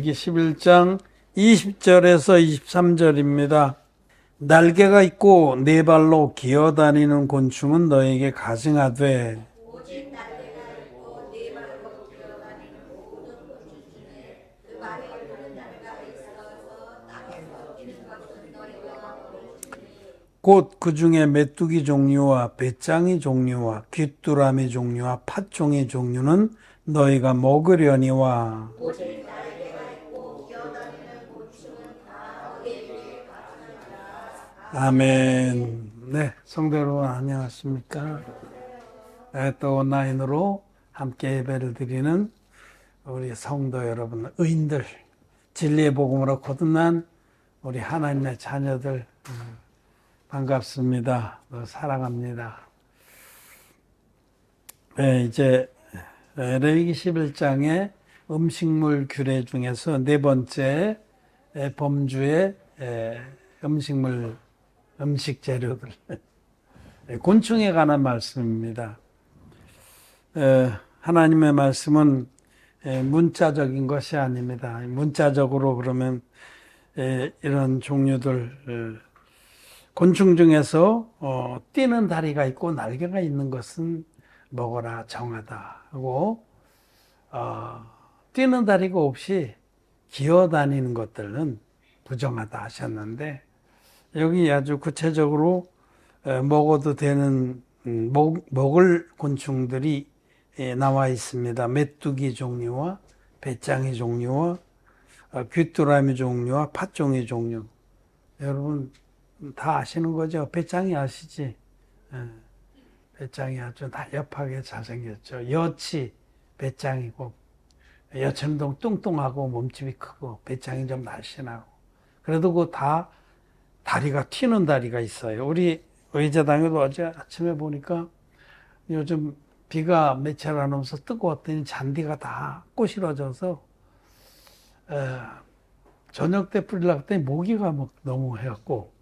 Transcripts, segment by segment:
레위기 11장 20절에서 23절입니다. 날개가 있고 네 발로 기어다니는 곤충은 너에게 가증하되 오직 날개가 있고 네 발로 기어다니는 모든 곤충 중에 그 발에 푸른 날개가 있어서 땅에서 뛰는 것은 너희가 모르시니 곧 그 중에 메뚜기 종류와 배짱이 종류와 귀뚜라미 종류와 팥종의 종류는 너희가 먹으려니와. 오직 날개가 있고 기어다니는 곤충은 다 너희에게 가증하니라. 아멘. 네, 성도 여러분 안녕하십니까? 또 온라인으로 함께 예배를 드리는 우리 성도 여러분, 의인들, 진리의 복음으로 거듭난 우리 하나님의 자녀들 반갑습니다. 사랑합니다. 네, 이제 레위기 11장의 음식물 규례 중에서 네 번째 범주의 음식 재료들, 곤충에 관한 말씀입니다. 하나님의 말씀은 문자적인 것이 아닙니다. 문자적으로 그러면 이런 종류들, 곤충 중에서 뛰는 다리가 있고 날개가 있는 것은 먹어라 정하다 하고, 뛰는 다리가 없이 기어다니는 것들은 부정하다 하셨는데, 여기 아주 구체적으로 먹어도 되는 먹을 곤충들이 나와 있습니다. 메뚜기 종류와 배짱이 종류와 귀뚜라미 종류와 팥종이 종류. 여러분 다 아시는 거죠? 배짱이 아시지? 배짱이 아주 날렵하게 잘생겼죠. 여치 배짱이고, 여천동 뚱뚱하고 몸집이 크고 배짱이 좀 날씬하고. 그래도 그 다 다리가 튀는 다리가 있어요. 우리 의제당에도 어제 아침에 보니까 요즘 비가 며칠 안 오면서 뜨거웠더니 잔디가 다 꼬시러져서 저녁 때 뿌리려고 했더니 모기가 막 너무 해갖고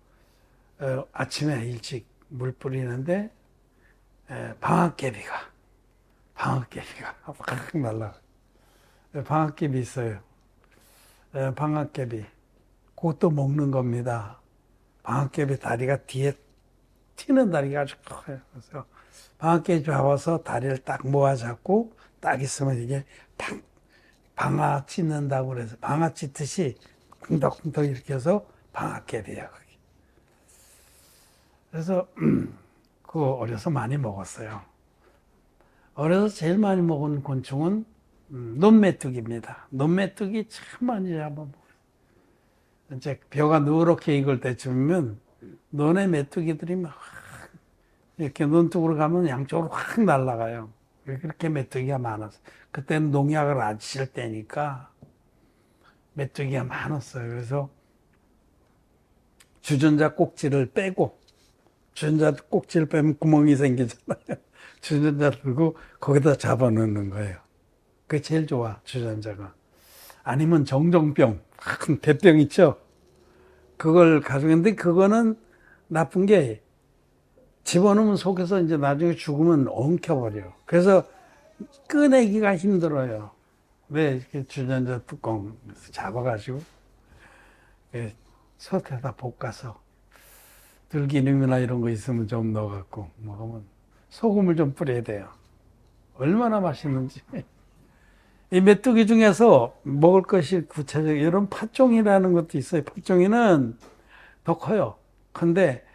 아침에 일찍 물 뿌리는데 방앗개비가 확 날라가요. 방앗개비 있어요. 방앗개비 그것도 먹는 겁니다. 방앗개비 다리가 뒤에 튀는 다리가 아주 커요. 그래서 방앗개비 잡아서 다리를 딱 모아 잡고 딱 있으면 이게 방아 찢는다고 그래서 방아 찢듯이 쿵덕쿵덕 이렇게 해서 방앗개비야 그게. 그래서 그거 어려서 많이 먹었어요. 어려서 제일 많이 먹은 곤충은 논메뚜기입니다. 논메뚜기 참 많이 잡아먹어요. 이제 벼가 누렇게 익을 때쯤이면 논의 메뚜기들이 막 이렇게 논쪽으로 가면 양쪽으로 확 날아가요. 그렇게 메뚜기가 많았어요. 그때는 농약을 안 칠 때니까 메뚜기가 많았어요. 그래서 주전자 꼭지를 빼고, 주전자 꼭지를 빼면 구멍이 생기잖아요. 주전자 들고 거기다 잡아넣는 거예요. 그게 제일 좋아, 주전자가. 아니면 정정병, 큰 대병 있죠? 그걸 가져갔는데, 그거는 나쁜 게 집어넣으면 속에서 이제 나중에 죽으면 엉켜버려요. 그래서 꺼내기가 힘들어요. 왜 이렇게 주전자 뚜껑 잡아가지고, 솥에다 볶아서 들기름이나 이런 거 있으면 좀 넣어갖고 먹으면 소금을 좀 뿌려야 돼요. 얼마나 맛있는지. 이 메뚜기 중에서 먹을 것이 구체적으로 이런 팥종이라는 것도 있어요. 팥종이는 더 커요. 근데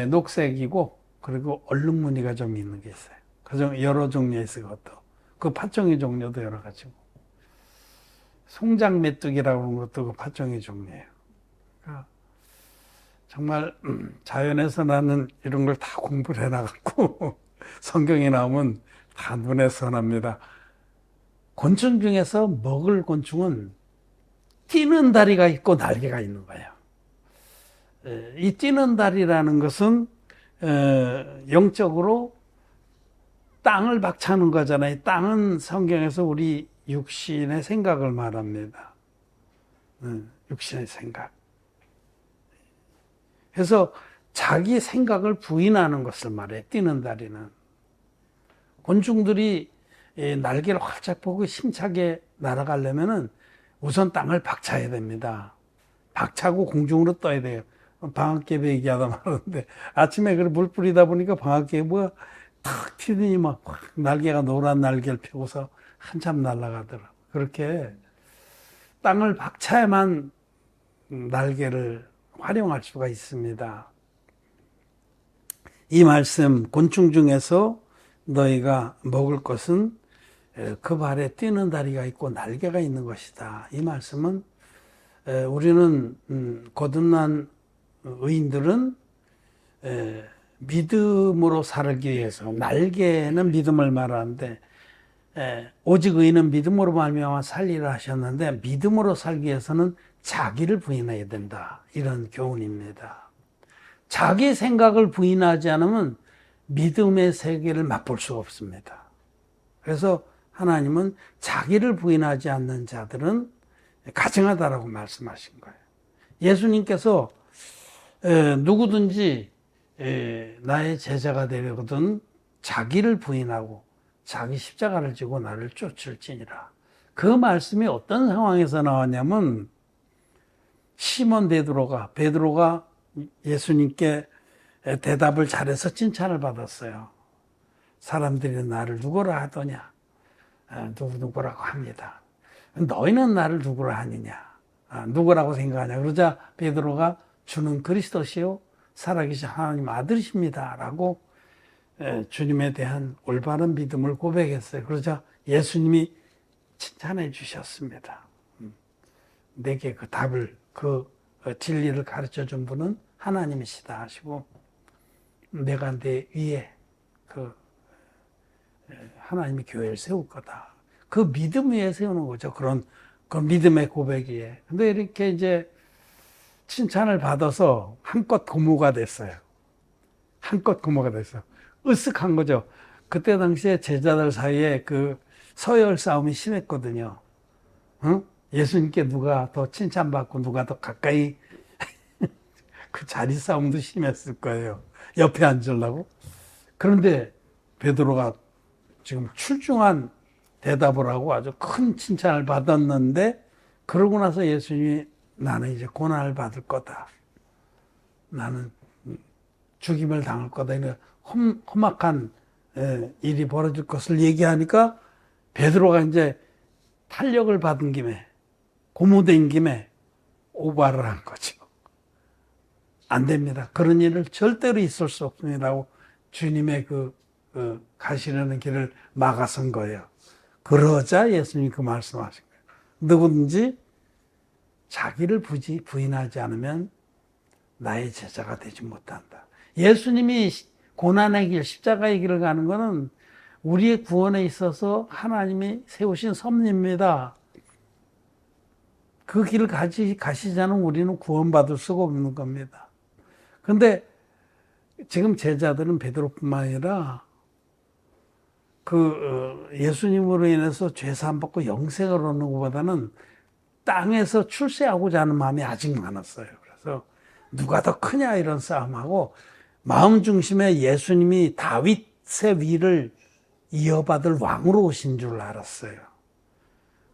녹색이고 그리고 얼룩무늬가 좀 있는 게 있어요. 그 여러 종류 있어요. 그것도. 그 팥종이 종류도 여러 가지고. 송장 메뚜기라고 하는 것도 그 팥종이 종류예요. 그러니까 정말 자연에서 나는 이런 걸 다 공부를 해나갔고 성경에 나오면 다 눈에 선합니다. 곤충 중에서 먹을 곤충은 뛰는 다리가 있고 날개가 있는 거예요. 이 뛰는 다리라는 것은 영적으로 땅을 박차는 거잖아요. 땅은 성경에서 우리 육신의 생각을 말합니다. 육신의 생각. 그래서 자기 생각을 부인하는 것을 말해요. 뛰는 다리는. 곤충들이 날개를 활짝 펴고 힘차게 날아가려면은 우선 땅을 박차야 됩니다. 박차고 공중으로 떠야 돼요. 방학개비 얘기하다 말았는데 아침에 그래 물 뿌리다 보니까 방학개비가 탁 튀더니 막 날개가 노란 날개를 펴고서 한참 날아가더라. 그렇게 땅을 박차야만 날개를 활용할 수가 있습니다. 이 말씀, 곤충 중에서 너희가 먹을 것은 그 발에 뛰는 다리가 있고 날개가 있는 것이다. 이 말씀은 우리는 거듭난 의인들은 믿음으로 살기 위해서, 날개는 믿음을 말하는데 오직 의인은 믿음으로 말미암아 살리라 하셨는데, 믿음으로 살기 위해서는 자기를 부인해야 된다. 이런 교훈입니다. 자기 생각을 부인하지 않으면 믿음의 세계를 맛볼 수가 없습니다. 그래서 하나님은 자기를 부인하지 않는 자들은 가증하다라고 말씀하신 거예요. 예수님께서 누구든지 나의 제자가 되려거든 자기를 부인하고 자기 십자가를 지고 나를 쫓을지니라. 그 말씀이 어떤 상황에서 나왔냐면, 시몬 베드로가 예수님께 대답을 잘해서 칭찬을 받았어요. 사람들이 나를 누구라 하더냐? 누구라고 합니다. 너희는 나를 누구라 하느냐? 누구라고 생각하냐? 그러자 베드로가 주는 그리스도시요 살아계신 하나님 아들이십니다 라고 주님에 대한 올바른 믿음을 고백했어요. 그러자 예수님이 칭찬해 주셨습니다. 내게 그 답을, 그 진리를 가르쳐 준 분은 하나님이시다 하시고, 내가 내 위에 하나님이 교회를 세울 거다. 그 믿음 위에 세우는 거죠. 그런 믿음의 고백이에. 근데 이렇게 이제 칭찬을 받아서 한껏 고무가 됐어요. 한껏 고무가 됐어요. 으쓱한 거죠. 그때 당시에 제자들 사이에 그 서열 싸움이 심했거든요. 응? 예수님께 누가 더 칭찬받고 누가 더 가까이 그 자리 싸움도 심했을 거예요. 옆에 앉으려고. 그런데 베드로가 지금 출중한 대답을 하고 아주 큰 칭찬을 받았는데, 그러고 나서 예수님이 나는 이제 고난을 받을 거다. 나는 죽임을 당할 거다. 이런 험악한 일이 벌어질 것을 얘기하니까 베드로가 이제 탄력을 받은 김에, 고무된 김에 오바를 한 거죠. 안 됩니다. 그런 일을 절대로 있을 수 없습니다라고 주님의 가시려는 길을 막아선 거예요. 그러자 예수님이 그 말씀하신 거예요. 누구든지 자기를 부인하지 않으면 나의 제자가 되지 못한다. 예수님이 고난의 길, 십자가의 길을 가는 것은 우리의 구원에 있어서 하나님이 세우신 섭리입니다. 그 길을 가시지 않으면 우리는 구원받을 수가 없는 겁니다. 그런데 지금 제자들은 베드로뿐만 아니라 예수님으로 인해서 죄사함 받고 영생을 얻는 것보다는 땅에서 출세하고자 하는 마음이 아직 많았어요. 그래서 누가 더 크냐 이런 싸움하고, 마음 중심에 예수님이 다윗의 위를 이어받을 왕으로 오신 줄 알았어요.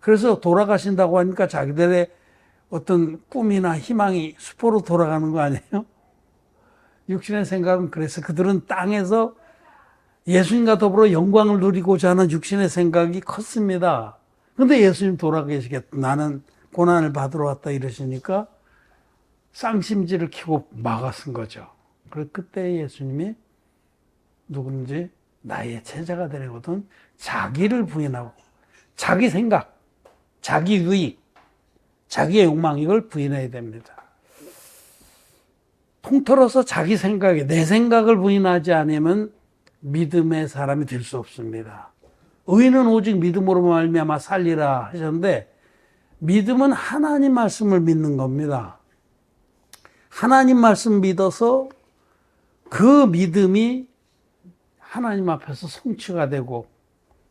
그래서 돌아가신다고 하니까 자기들의 어떤 꿈이나 희망이 수포로 돌아가는 거 아니에요? 육신의 생각은 그래서 그들은 땅에서 예수님과 더불어 영광을 누리고자 하는 육신의 생각이 컸습니다. 그런데 예수님 돌아계시겠다, 나는 고난을 받으러 왔다 이러시니까 쌍심지를 켜고 막아쓴 거죠. 그래서 그때 예수님이 누군지 나의 제자가 되려거든 자기를 부인하고 자기 생각, 자기 유익, 자기의 욕망, 이걸 부인해야 됩니다. 통틀어서 자기 생각에, 내 생각을 부인하지 않으면 믿음의 사람이 될 수 없습니다. 의인은 오직 믿음으로 말미암아 살리라 하셨는데, 믿음은 하나님 말씀을 믿는 겁니다. 하나님 말씀 믿어서 그 믿음이 하나님 앞에서 성취가 되고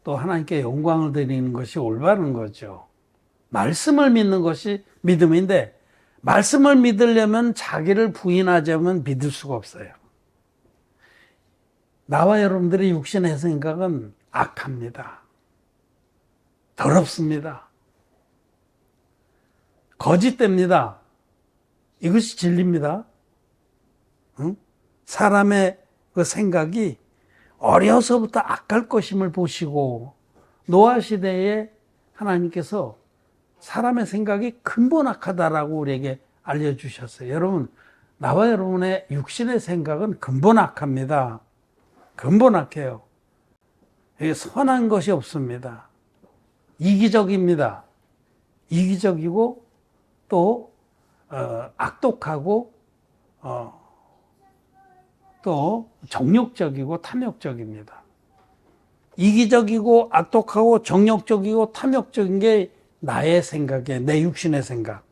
또 하나님께 영광을 드리는 것이 올바른 거죠. 말씀을 믿는 것이 믿음인데, 말씀을 믿으려면 자기를 부인하자면 믿을 수가 없어요. 나와 여러분들의 육신의 생각은 악합니다. 더럽습니다. 거짓됩니다. 이것이 진리입니다. 응? 사람의 그 생각이 어려서부터 악할 것임을 보시고 노아 시대에 하나님께서 사람의 생각이 근본 악하다라고 우리에게 알려주셨어요. 여러분, 나와 여러분의 육신의 생각은 근본 악합니다. 근본 악해요. 선한 것이 없습니다. 이기적입니다. 이기적이고 또 악독하고 또 정욕적이고 탐욕적입니다. 이기적이고 악독하고 정욕적이고 탐욕적인 게 나의 생각이에요. 내 육신의 생각.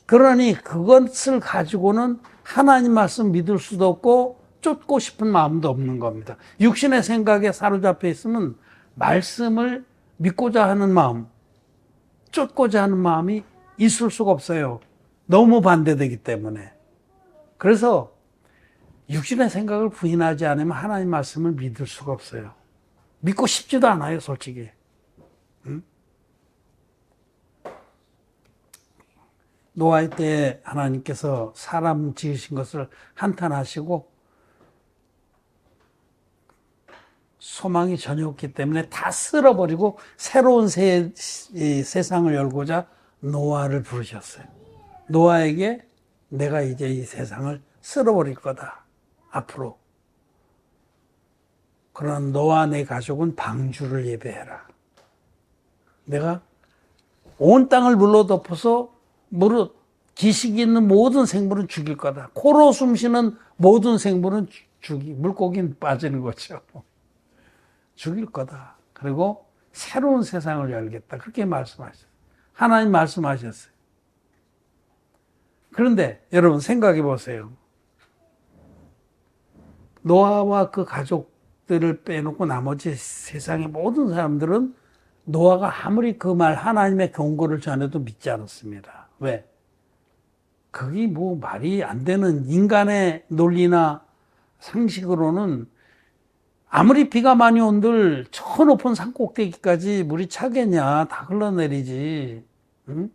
그러니 그것을 가지고는 하나님 말씀 믿을 수도 없고 쫓고 싶은 마음도 없는 겁니다. 육신의 생각에 사로잡혀 있으면 말씀을 믿고자 하는 마음, 쫓고자 하는 마음이 있을 수가 없어요. 너무 반대되기 때문에. 그래서 육신의 생각을 부인하지 않으면 하나님 말씀을 믿을 수가 없어요. 믿고 싶지도 않아요, 솔직히. 응? 노아의 때 하나님께서 사람 지으신 것을 한탄하시고 소망이 전혀 없기 때문에 다 쓸어버리고 새로운 세상을 열고자 노아를 부르셨어요. 노아에게 내가 이제 이 세상을 쓸어버릴 거다. 앞으로. 그러나 너와 내 가족은 방주를 예배해라. 내가 온 땅을 물로 덮어서 기식이 있는 모든 생물은 죽일 거다. 코로 숨쉬는 모든 생물은 물고기는 빠지는 거죠. 죽일 거다. 그리고 새로운 세상을 열겠다. 그렇게 말씀하셨어요. 하나님 말씀하셨어요. 그런데 여러분 생각해 보세요. 노아와 그 가족들을 빼놓고 나머지 세상의 모든 사람들은 노아가 아무리 그 말 하나님의 경고를 전해도 믿지 않았습니다. 왜? 그게 뭐 말이 안 되는 인간의 논리나 상식으로는 아무리 비가 많이 온들 저 높은 산 꼭대기까지 물이 차겠냐. 다 흘러내리지. 응?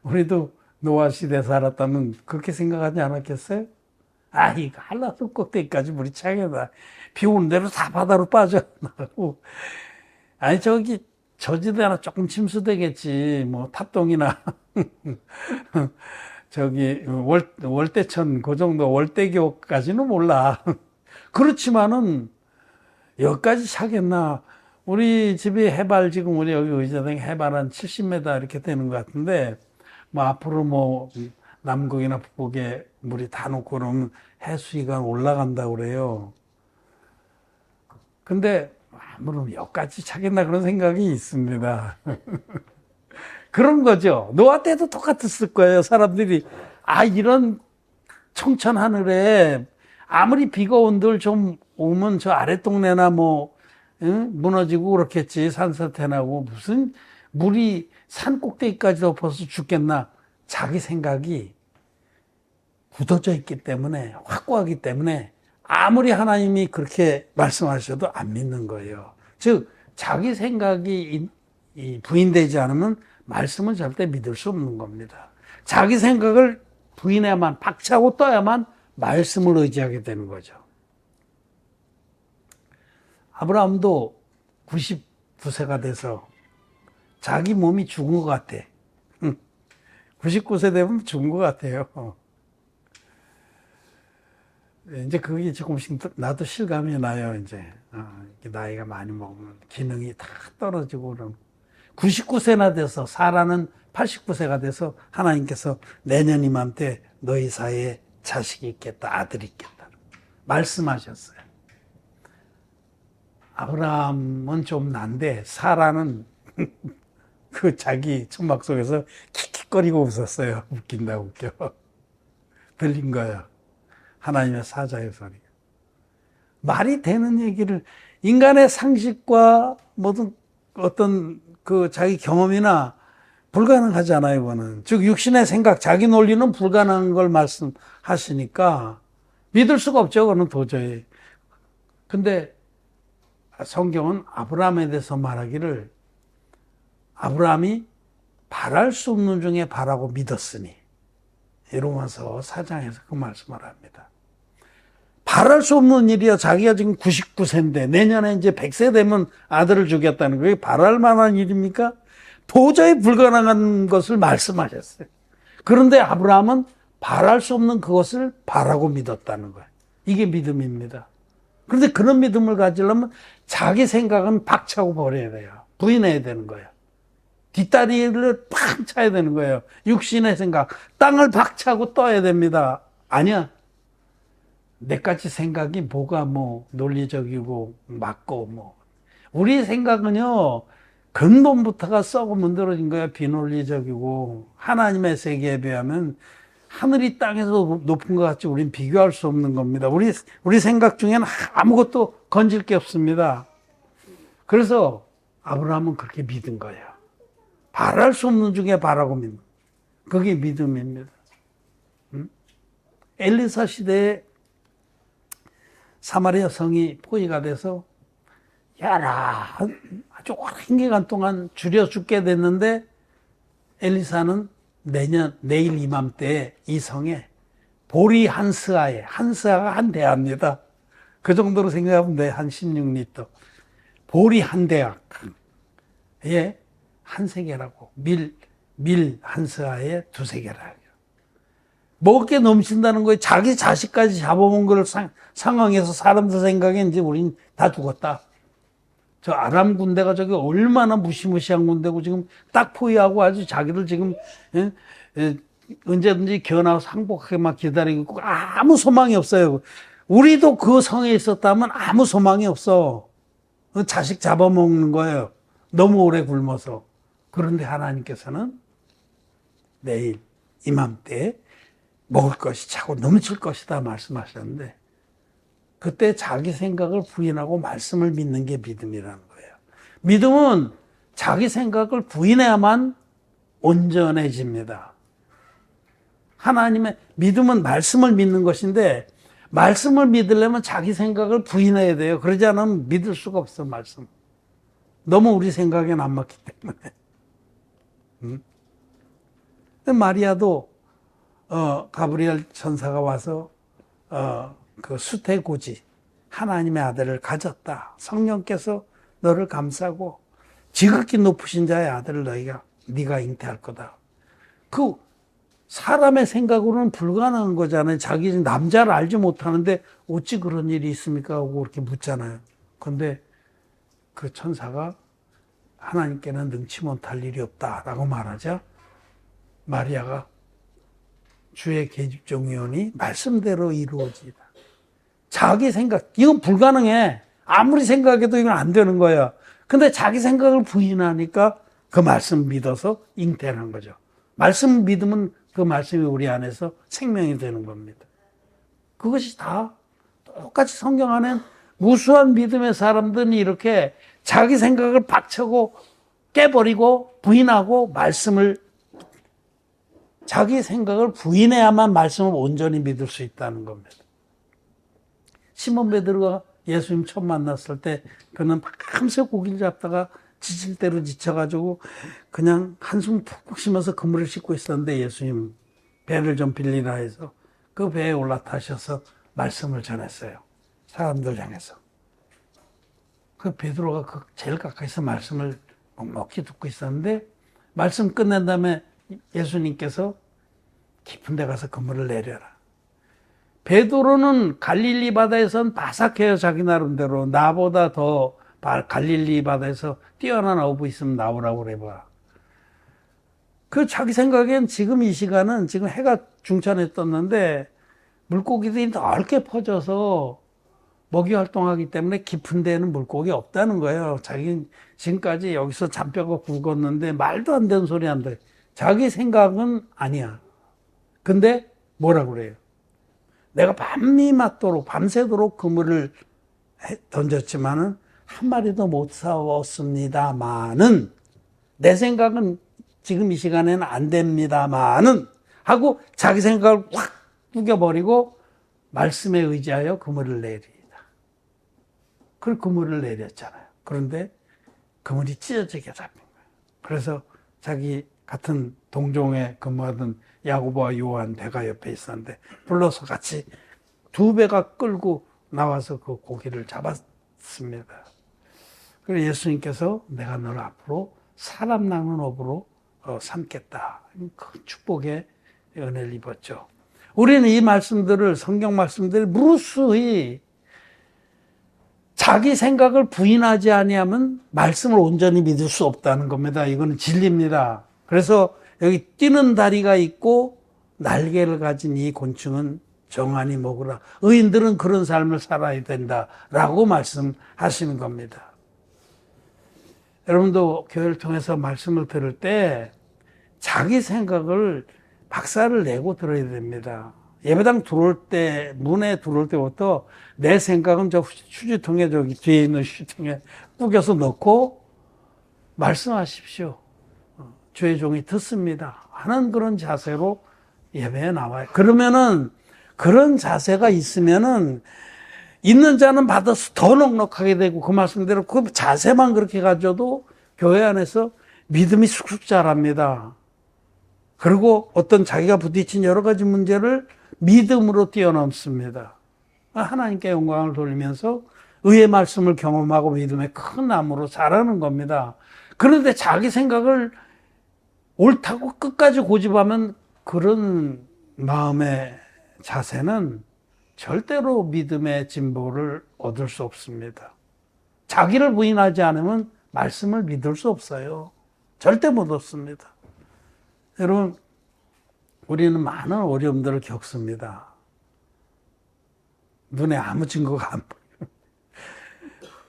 우리도 노아 시대에 살았다면 그렇게 생각하지 않았겠어요? 아, 이거 한라산 꼭대기까지 물이 차겠다. 비 오는 대로 다 바다로 빠져나가고. 아니, 저지대나 조금 침수되겠지. 뭐, 탑동이나, 월대천, 그 정도, 월대교까지는 몰라. 그렇지만은, 여기까지 차겠나. 우리 집이 해발, 지금 우리 여기 의자당 해발 한 70m 이렇게 되는 것 같은데, 뭐, 앞으로 뭐, 남극이나 북극에 물이 다 녹고 그러면 해수위가 올라간다고 그래요. 근데, 아무런 여기까지 차겠나 그런 생각이 있습니다. 그런 거죠. 노아 때도 똑같았을 거예요. 사람들이 이런 청천 하늘에 아무리 비가 온들 좀 오면 저 아랫동네나 뭐 무너지고 그렇겠지. 산사태 나고 무슨 물이 산 꼭대기까지 덮어서 죽겠나. 자기 생각이 굳어져 있기 때문에 확고하기 때문에 아무리 하나님이 그렇게 말씀하셔도 안 믿는 거예요. 즉 자기 생각이 부인되지 않으면 말씀은 절대 믿을 수 없는 겁니다. 자기 생각을 부인해야만 박차고 떠야만 말씀을 의지하게 되는 거죠. 아브라함도 99세가 돼서 자기 몸이 죽은 것 같아. 99세 되면 죽은 것 같아요. 이제 그게 조금씩 나도 실감이 나요, 이제. 나이가 많이 먹으면 기능이 다 떨어지고 그럼. 99세나 돼서, 사라는 89세가 돼서 하나님께서 내년 이맘때 너희 사이에 자식이 있겠다, 아들이 있겠다. 말씀하셨어요. 아브라함은 좀 난데, 사라는 그 자기 천막 속에서 킥킥거리고 웃었어요. 웃긴다, 웃겨. 들린 거예요. 하나님의 사자의 소리가. 말이 되는 얘기를, 인간의 상식과 모든 어떤 그 자기 경험이나 불가능하잖아요, 이거는. 즉, 육신의 생각, 자기 논리는 불가능한 걸 말씀하시니까 믿을 수가 없죠, 그거는 도저히. 근데 성경은 아브라함에 대해서 말하기를 아브라함이 바랄 수 없는 중에 바라고 믿었으니. 로마서 4장에서 그 말씀을 합니다. 바랄 수 없는 일이야. 자기가 지금 99세인데 내년에 이제 100세 되면 아들을 주겠다는 거예요. 바랄 만한 일입니까? 도저히 불가능한 것을 말씀하셨어요. 그런데 아브라함은 바랄 수 없는 그것을 바라고 믿었다는 거예요. 이게 믿음입니다. 그런데 그런 믿음을 가지려면 자기 생각은 박차고 버려야 돼요. 부인해야 되는 거예요. 뒷다리를 팍 차야 되는 거예요. 육신의 생각. 땅을 박차고 떠야 됩니다. 아니야. 내까지 생각이 뭐가 뭐 논리적이고 맞고 뭐. 우리 생각은요, 근본부터가 썩어 문드러진 거야. 비논리적이고. 하나님의 세계에 비하면 하늘이 땅에서 높은 것 같이 우린 비교할 수 없는 겁니다. 우리 생각 중에는 아무것도 건질 게 없습니다. 그래서 아브라함은 그렇게 믿은 거예요. 바랄 수 없는 중에 바라고 믿는. 그게 믿음입니다. 엘리사 시대에 사마리아 성이 포위가 돼서 아주 오랜 기간 동안 줄여 죽게 됐는데 엘리사는 내일 이맘때에 이 성에 보리 한 스아에, 한 스아가 한 대야입니다. 그 정도로 생각하면 돼. 한 16리터. 보리 한 대야. 예, 한 세계라고. 밀 한 스아에 두세 개라. 먹을 게 넘친다는 거예요. 자기 자식까지 잡아먹은 걸 상황에서 사람들 생각에 이제 우린 다 죽었다. 저 아람 군대가 저기 얼마나 무시무시한 군대고 지금 딱 포위하고 아주 자기들 지금 언제든지 견하고 상복하게 막 기다리고 있고 아무 소망이 없어요. 우리도 그 성에 있었다면 아무 소망이 없어. 자식 잡아먹는 거예요. 너무 오래 굶어서. 그런데 하나님께서는 내일 이맘때에 먹을 것이 차고 넘칠 것이다 말씀하셨는데 그때 자기 생각을 부인하고 말씀을 믿는 게 믿음이라는 거예요. 믿음은 자기 생각을 부인해야만 온전해집니다. 하나님의 믿음은 말씀을 믿는 것인데 말씀을 믿으려면 자기 생각을 부인해야 돼요. 그러지 않으면 믿을 수가 없어 말씀. 너무 우리 생각에는 안 맞기 때문에. 마리아도 가브리엘 천사가 와서 그 수태고지 하나님의 아들을 가졌다. 성령께서 너를 감싸고 지극히 높으신 자의 아들을 네가 잉태할 거다. 그 사람의 생각으로는 불가능한 거잖아요. 자기 남자를 알지 못하는데 어찌 그런 일이 있습니까? 하고 그렇게 묻잖아요. 그런데 그 천사가 하나님께는 능치 못할 일이 없다라고 말하자 마리아가 주의 계집종이오니 말씀대로 이루어지다. 자기 생각, 이건 불가능해. 아무리 생각해도 이건 안 되는 거야. 근데 자기 생각을 부인하니까 그 말씀 믿어서 잉태를 한 거죠. 말씀 믿으면 그 말씀이 우리 안에서 생명이 되는 겁니다. 그것이 다 똑같이 성경 안에 무수한 믿음의 사람들은 이렇게 자기 생각을 박차고 깨버리고 부인하고 말씀을 자기 생각을 부인해야만 말씀을 온전히 믿을 수 있다는 겁니다. 시몬 베드로가 예수님 처음 만났을 때 그는 밤새 고기를 잡다가 지칠 대로 지쳐가지고 그냥 한숨 푹푹 쉬면서 그물을 씻고 있었는데 예수님 배를 좀 빌리라 해서 그 배에 올라타셔서 말씀을 전했어요. 사람들 향해서. 그 베드로가 그 제일 가까이서 말씀을 묵묵히 듣고 있었는데 말씀 끝낸 다음에 예수님께서 깊은 데 가서 그물을 내려라. 베드로는 갈릴리 바다에선 바삭해요. 자기 나름대로. 나보다 더 갈릴리 바다에서 뛰어난 어부 있으면 나오라고 그래봐. 그 자기 생각엔 지금 이 시간은 지금 해가 중천에 떴는데 물고기들이 넓게 퍼져서 먹이 활동하기 때문에 깊은 데는 물고기 없다는 거예요. 자기 지금까지 여기서 잔뼈가 굵었는데 말도 안 되는 소리 한다. 자기 생각은 아니야. 근데 뭐라고 그래요? 내가 밤이 맞도록 밤새도록 그물을 던졌지만은 한 마리도 못 잡았습니다마는 내 생각은 지금 이 시간에는 안 됩니다마는 하고 자기 생각을 확 구겨버리고 말씀에 의지하여 그물을 내리다. 그 그물을 내렸잖아요. 그런데 그물이 찢어지게 잡힌 거예요. 그래서 자기 같은 동종에 근무하던 야고보와 요한 배가 옆에 있었는데 불러서 같이 두 배가 끌고 나와서 그 고기를 잡았습니다. 그래서 예수님께서 내가 너를 앞으로 사람 낚는 업으로 삼겠다. 큰 축복의 은혜를 입었죠. 우리는 이 말씀들을, 성경 말씀들을 무수히 자기 생각을 부인하지 아니하면 말씀을 온전히 믿을 수 없다는 겁니다. 이거는 진리입니다. 그래서 여기 뛰는 다리가 있고 날개를 가진 이 곤충은 정한이 먹으라. 의인들은 그런 삶을 살아야 된다라고 말씀하시는 겁니다. 여러분도 교회를 통해서 말씀을 들을 때 자기 생각을 박살을 내고 들어야 됩니다. 예배당 들어올 때, 문에 들어올 때부터 내 생각은 저 휴지통에, 저기 뒤에 있는 휴지통에 꾸겨서 넣고 말씀하십시오. 주의 종이 듣습니다. 하는 그런 자세로 예배에 나와요. 그러면은 그런 자세가 있으면은 있는 자는 받아서 더 넉넉하게 되고 그 말씀대로 그 자세만 그렇게 가져도 교회 안에서 믿음이 쑥쑥 자랍니다. 그리고 어떤 자기가 부딪힌 여러 가지 문제를 믿음으로 뛰어넘습니다. 하나님께 영광을 돌리면서 의의 말씀을 경험하고 믿음의 큰 나무로 자라는 겁니다. 그런데 자기 생각을 옳다고 끝까지 고집하면 그런 마음의 자세는 절대로 믿음의 진보를 얻을 수 없습니다. 자기를 부인하지 않으면 말씀을 믿을 수 없어요. 절대 못 얻습니다. 여러분, 우리는 많은 어려움들을 겪습니다. 눈에 아무 증거가 안 보여요.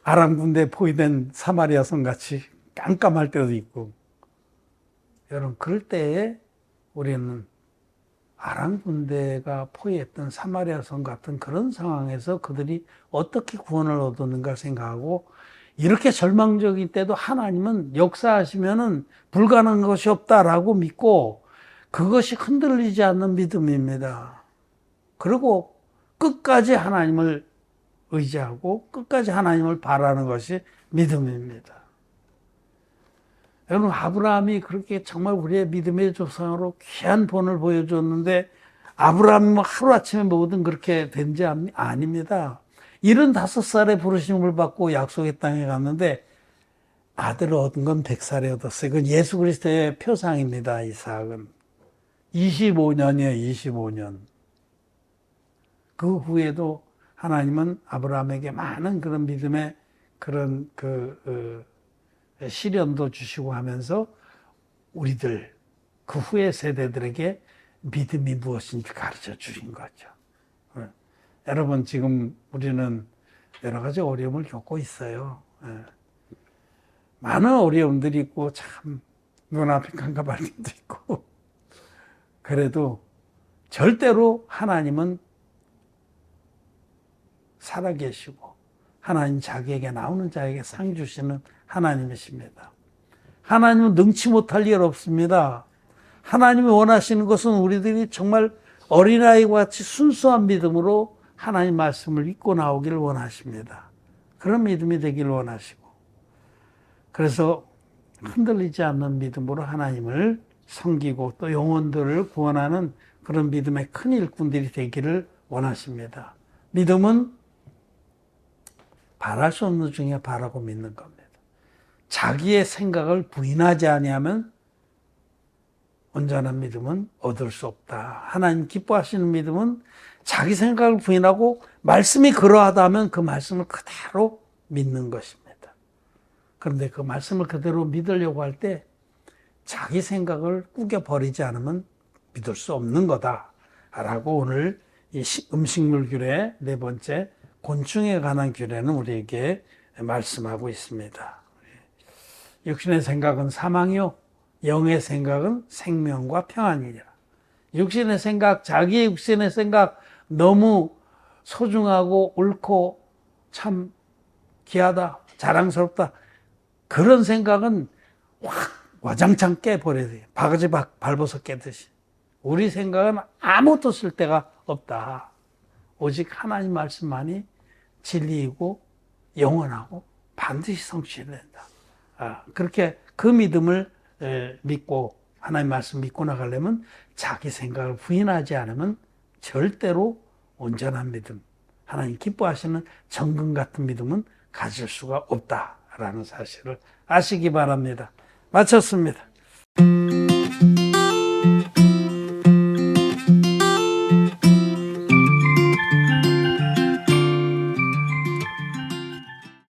아람 군대에 포위된 사마리아 성 같이 깜깜할 때도 있고. 여러분, 그럴 때에 우리는 아람 군대가 포위했던 사마리아 성 같은 그런 상황에서 그들이 어떻게 구원을 얻었는가 생각하고, 이렇게 절망적일 때도 하나님은 역사하시면은 불가능한 것이 없다라고 믿고 그것이 흔들리지 않는 믿음입니다. 그리고 끝까지 하나님을 의지하고 끝까지 하나님을 바라는 것이 믿음입니다. 여러분, 아브라함이 그렇게 정말 우리의 믿음의 조상으로 귀한 본을 보여줬는데 아브라함이 뭐 하루아침에 뭐든 그렇게 된지 아닙니다. 75살에 부르심을 받고 약속의 땅에 갔는데 아들을 얻은 건 100살에 얻었어요. 그건 예수 그리스도의 표상입니다. 이삭은 25년이에요. 25년. 그 후에도 하나님은 아브라함에게 많은 그런 믿음의 그런 시련도 주시고 하면서 우리들 그 후의 세대들에게 믿음이 무엇인지 가르쳐 주신 거죠. 여러분, 지금 우리는 여러 가지 어려움을 겪고 있어요. 많은 어려움들이 있고 참 눈앞이 깜깜할 때도 있고, 그래도 절대로 하나님은 살아계시고 하나님 자기에게 나오는 자에게 상 주시는 하나님이십니다. 하나님은 능치 못할 일 없습니다. 하나님이 원하시는 것은 우리들이 정말 어린아이와 같이 순수한 믿음으로 하나님 말씀을 믿고 나오기를 원하십니다. 그런 믿음이 되기를 원하시고, 그래서 흔들리지 않는 믿음으로 하나님을 섬기고 또 영혼들을 구원하는 그런 믿음의 큰 일꾼들이 되기를 원하십니다. 믿음은 바랄 수 없는 중에 바라고 믿는 겁니다. 자기의 생각을 부인하지 아니하면 온전한 믿음은 얻을 수 없다. 하나님 기뻐하시는 믿음은 자기 생각을 부인하고 말씀이 그러하다면 그 말씀을 그대로 믿는 것입니다. 그런데 그 말씀을 그대로 믿으려고 할 때 자기 생각을 꾸겨버리지 않으면 믿을 수 없는 거다라고 오늘 이 음식물 규례 네 번째 곤충에 관한 규례는 우리에게 말씀하고 있습니다. 육신의 생각은 사망이요 영의 생각은 생명과 평안이니라. 육신의 생각, 자기의 육신의 생각 너무 소중하고 옳고 참 귀하다, 자랑스럽다, 그런 생각은 확 와장창 깨버려야 돼요. 바가지 밟아서 깨듯이. 우리 생각은 아무것도 쓸 데가 없다. 오직 하나님 말씀만이 진리이고 영원하고 반드시 성취해야 된다. 그렇게 그 믿음을 믿고 하나님 말씀 믿고 나가려면 자기 생각을 부인하지 않으면 절대로 온전한 믿음, 하나님 기뻐하시는 정금 같은 믿음은 가질 수가 없다라는 사실을 아시기 바랍니다. 마쳤습니다.